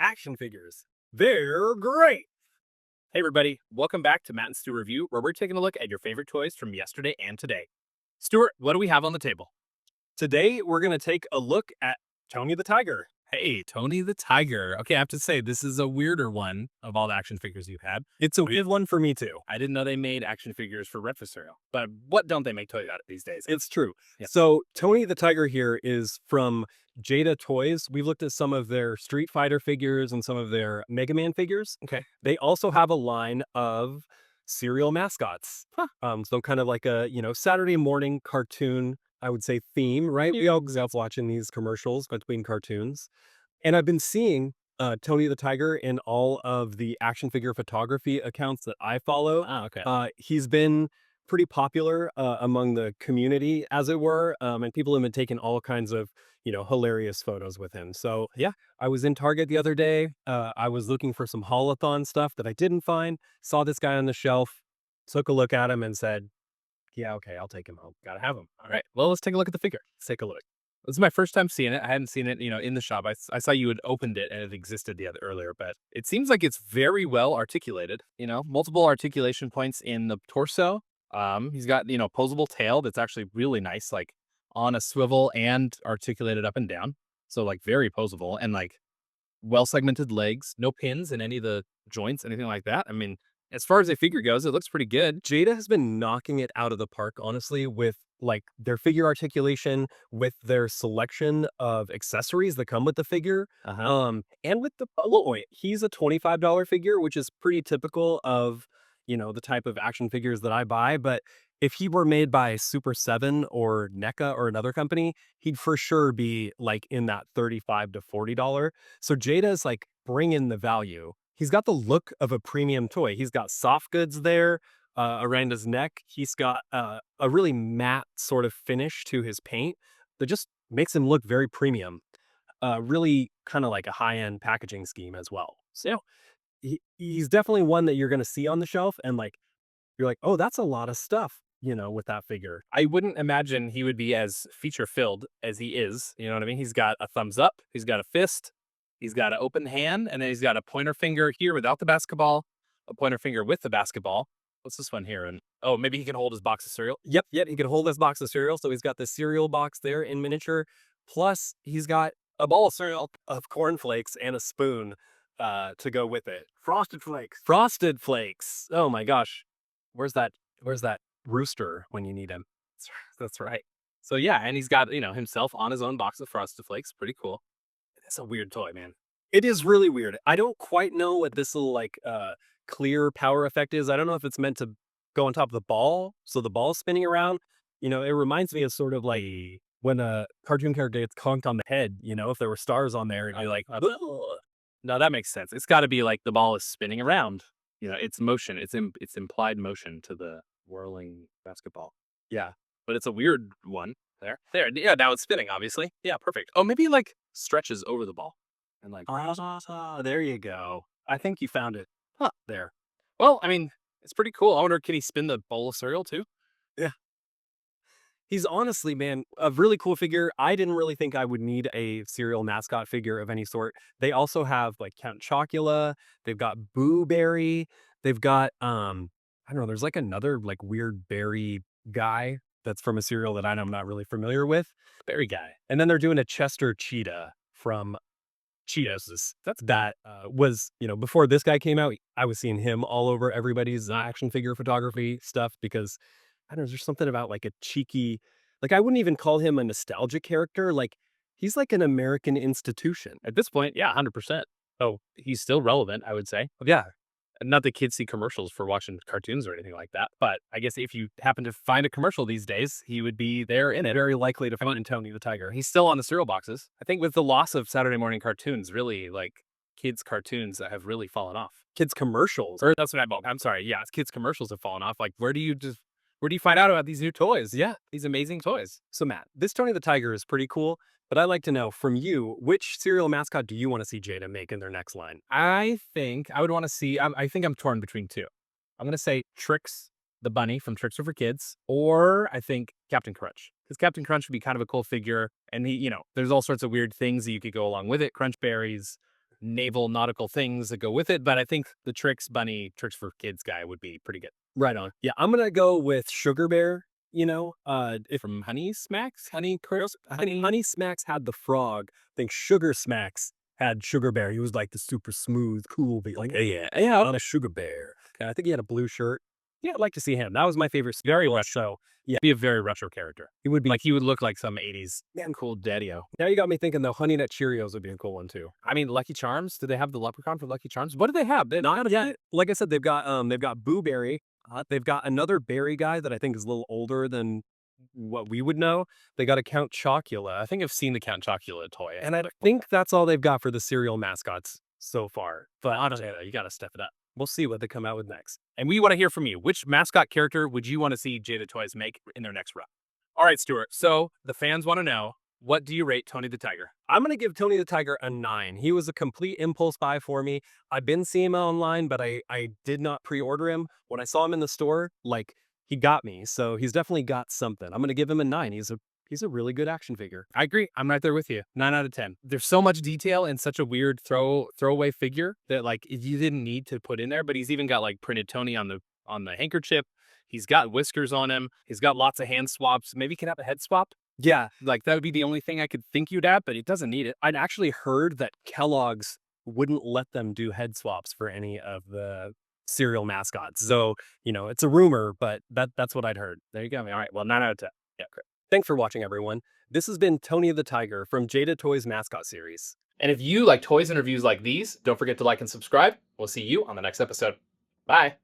action figures. They're great. Hey, everybody. Welcome back to Matt and Stu Review, where we're taking a look at your favorite toys from yesterday and today. Stuart, what do we have on the table? Today, we're going to take a look at Tony the Tiger. Hey, Tony the Tiger. Okay, I have to say, this is a weirder one of all the action figures you've had. It's a weird one for me, too. I didn't know they made action figures for breakfast cereal, but what don't they make toys out of these days? It's true. Yeah. So, Tony the Tiger here is from Jada Toys. We've looked at some of their Street Fighter figures and some of their Mega Man figures. Okay. They also have a line of cereal mascots. Huh. So kind of like a, Saturday morning cartoon, I would say, theme, right? We all grew up watching these commercials between cartoons. And I've been seeing Tony the Tiger in all of the action figure photography accounts that I follow. Ah, okay. He's been pretty popular among the community, as it were, and people have been taking all kinds of, hilarious photos with him. So yeah, I was in Target the other day. I was looking for some haulathon stuff that I didn't find. Saw this guy on the shelf, took a look at him, and said, "Yeah, okay, I'll take him home. Gotta have him." All right. Well, let's take a look at the figure. Let's take a look. This is my first time seeing it. I hadn't seen it, in the shop. I saw you had opened it and it existed earlier, but it seems like it's very well articulated. Multiple articulation points in the torso. He's got, posable tail that's actually really nice, like on a swivel and articulated up and down. So like very posable and like well segmented legs, no pins in any of the joints, anything like that. I mean, as far as a figure goes, it looks pretty good. Jada has been knocking it out of the park, honestly, with like their figure articulation, with their selection of accessories that come with the figure, and with the alloy. He's a $25 figure, which is pretty typical of the type of action figures that I buy. But if he were made by Super 7 or NECA or another company, he'd for sure be like in that $35 to $40. So Jada's like bringing the value. He's got the look of a premium toy. He's got soft goods there around his neck. He's got a really matte sort of finish to his paint that just makes him look very premium. Really kind of like a high-end packaging scheme as well. So he's definitely one that you're going to see on the shelf and like, you're like, oh, that's a lot of stuff, with that figure. I wouldn't imagine he would be as feature filled as he is. You know what I mean? He's got a thumbs up, he's got a fist, he's got an open hand, and then he's got a pointer finger here without the basketball, a pointer finger with the basketball. What's this one here? And oh, maybe he can hold his box of cereal. Yep, he can hold his box of cereal. So he's got the cereal box there in miniature. Plus, he's got a bowl of cereal of cornflakes and a spoon to go with it. Frosted Flakes. Frosted Flakes. Oh my gosh. Where's that rooster when you need him? That's right. So yeah, and he's got, himself on his own box of Frosted Flakes. Pretty cool. That's a weird toy, man. It is really weird. I don't quite know what this little like clear power effect is. I don't know if it's meant to go on top of the ball, so the ball's spinning around. It reminds me of sort of like when a cartoon character gets conked on the head, if there were stars on there and you're like, ugh. No, that makes sense. It's got to be like the ball is spinning around. It's motion. It's implied motion to the whirling basketball. Yeah. But it's a weird one. There. Yeah, now it's spinning, obviously. Yeah, perfect. Oh, maybe like stretches over the ball. And like, there you go. I think you found it. Huh. There. Well, I mean, it's pretty cool. I wonder, can he spin the bowl of cereal too? Yeah. He's honestly, man, a really cool figure. I didn't really think I would need a cereal mascot figure of any sort. They also have like Count Chocula. They've got Boo Berry. They've got, I don't know, there's like another like weird berry guy that's from a cereal that I'm not really familiar with. Berry guy. And then they're doing a Chester Cheetah from Cheetos. That was, before this guy came out, I was seeing him all over everybody's action figure photography stuff because I don't know, there's something about like a cheeky, like I wouldn't even call him a nostalgia character. Like he's like an American institution. At this point, yeah, 100%. Oh, he's still relevant, I would say. Yeah. Not that kids see commercials for watching cartoons or anything like that, but I guess if you happen to find a commercial these days, he would be there in it. Very likely to find in Tony the Tiger. He's still on the cereal boxes. I think with the loss of Saturday morning cartoons, really like kids cartoons that have really fallen off. Kids commercials. Or that's what I meant. I'm sorry. Yeah, kids commercials have fallen off. Like where do you find out about these new toys? Yeah. These amazing toys. So Matt, this Tony the Tiger is pretty cool, but I'd like to know from you, which cereal mascot do you want to see Jada make in their next line? I think I would want to see, I think I'm torn between two. I'm going to say Trix the bunny from Tricks Are for Kids, or I think Captain Crunch. Because Captain Crunch would be kind of a cool figure. And he, there's all sorts of weird things that you could go along with it. Crunch berries, naval nautical things that go with it. But I think the Tricks Bunny, Tricks for Kids guy would be pretty good. Right on. Yeah, I'm gonna go with Sugar Bear. If From Honey Smacks, Honey Curls, Honey Smacks had the frog, I think Sugar Smacks had Sugar Bear. He was like the super smooth, cool, like, hey, yeah, on a Sugar Bear. And I think he had a blue shirt. Yeah, I'd like to see him. That was my favorite. Very Well, retro. so yeah, Be a very retro character. he would be. Like he would look like some 80s Man, cool daddy-o. now you got me thinking though. Honey Nut Cheerios would be a cool one too. I mean, Lucky Charms. Do they have the leprechaun for Lucky Charms? What do they have? Not yet. Like I said, they've got Boo Berry. They've got another berry guy that I think is a little older than what we would know. They got a Count Chocula, I think I've seen the Count Chocula toy. and I think that's all they've got for the cereal mascots so far. But Honestly, you got to step it up. we'll see what they come out with next. And we want to hear from you. Which mascot character would you want to see Jada Toys make in their next run? All right, Stuart. So the fans want to know, what do you rate Tony the Tiger? I'm gonna give Tony the Tiger a 9. He was a complete impulse buy for me. I've been seeing him online, but I did not pre-order him. When I saw him in the store, like he got me. So he's definitely got something. I'm gonna give him a 9. He's a really good action figure. I agree. I'm right there with you. 9 out of 10. There's so much detail in such a weird throwaway figure that like you didn't need to put in there. But he's even got like printed Tony on the handkerchief. He's got whiskers on him. He's got lots of hand swaps. Maybe he can have a head swap. Yeah, Like that would be the only thing I could think you'd add, but it doesn't need it. I'd actually heard that Kellogg's wouldn't let them do head swaps for any of the cereal mascots. So, it's a rumor, but that's what I'd heard. There you go. All right. Well, 9 out of 10. Yeah, great. Thanks for watching, everyone. This has been Tony the Tiger from Jada Toys Mascot Series. And if you like toys and reviews like these, don't forget to like and subscribe. We'll see you on the next episode. Bye.